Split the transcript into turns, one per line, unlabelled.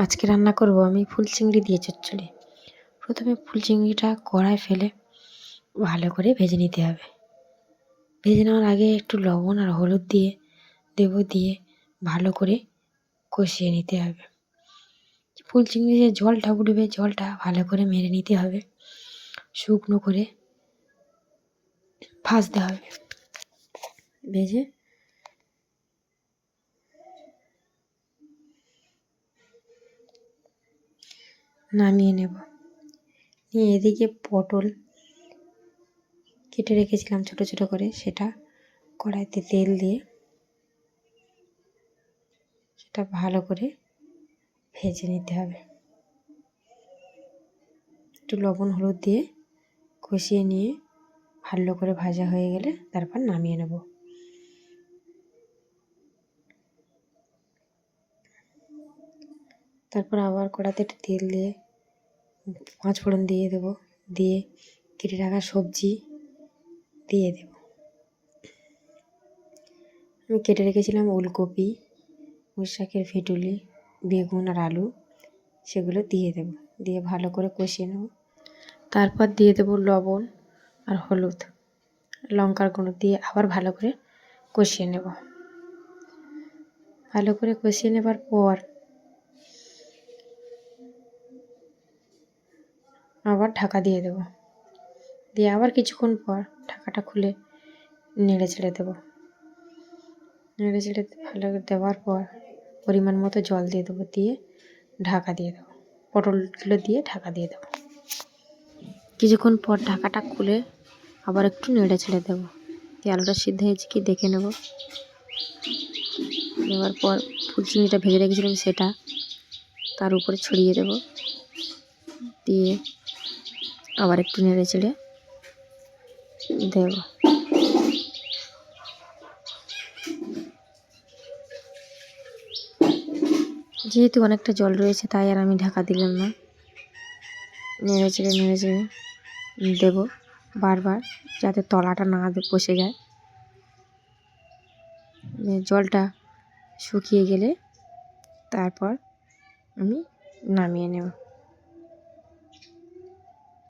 আজকে রান্না করব আমি ফুল চিংড়ি দিয়ে চচ্চড়ি। প্রথমে ফুল চিংড়িটা কড়ায় ফেলে ভালো করে ভেজে নিতে হবে। ভেজে নেওয়ার আগে একটু লবণ আর হলুদ দিয়ে দিয়ে ভালো করে কষিয়ে নিতে হবে। ফুল চিংড়ি যে জলটা উঠবে, জলটা ভালো করে মেরে নিতে হবে, শুকনো করে ভাজতে হবে। ভেজে নামিয়ে নেব। নিয়ে এদিকে পটল কেটে রেখেছিলাম ছোট ছোট করে, সেটা কড়াইতে তেল দিয়ে সেটা ভালো করে ভেজে নিতে হবে। একটু লবণ হলুদ দিয়ে কষিয়ে নিয়ে ভালো করে ভাজা হয়ে গেলে তারপর নামিয়ে নেব। তারপর আবার কড়াতে একটু তেল দিয়ে পাঁচ ফোড়ন দিয়ে দেবো, দিয়ে কেটে রাখা সবজি দিয়ে দেব। আমি কেটে রেখেছিলাম ওলকপি, পুঁই শাকের ফেটুলি, বেগুন আর আলু, সেগুলো দিয়ে দেব। দিয়ে ভালো করে কষিয়ে নেব। তারপর দিয়ে দেব লবণ আর হলুদ, লঙ্কার গুঁড়ো দিয়ে আবার ভালো করে কষিয়ে নেব। ভালো করে কষিয়ে নেবার পর আবার ঢাকা দিয়ে দেব। দিয়ে আবার কিছুক্ষণ পর ঢাকাটা খুলে নেড়ে ছেড়ে দেবো। নেড়ে ছেড়ে ভালো করে দেওয়ার পর পরিমাণ মতো জল দিয়ে দেবো, দিয়ে ঢাকা দিয়ে দেবো। পটলগুলো দিয়ে ঢাকা দিয়ে দেবো। কিছুক্ষণ পর ঢাকাটা খুলে আবার একটু নেড়ে ছেড়ে দেবো। দিয়ে আলুটা সিদ্ধ হয়েছে কি দেখে নেব। দেওয়ার পর ফুল চিংড়িটা ভেজে রেখেছিলাম সেটা তার উপরে ছড়িয়ে দেব। দিয়ে আবার একটু নেড়ে চেড়ে দেব। যেহেতু অনেকটা জল রয়েছে তাই আর আমি ঢাকা দিলাম না। নেড়ে চেড়ে দেবো বারবার, যাতে তলাটা না বসে যায়। জলটা শুকিয়ে গেলে তারপর আমি নামিয়ে নেব।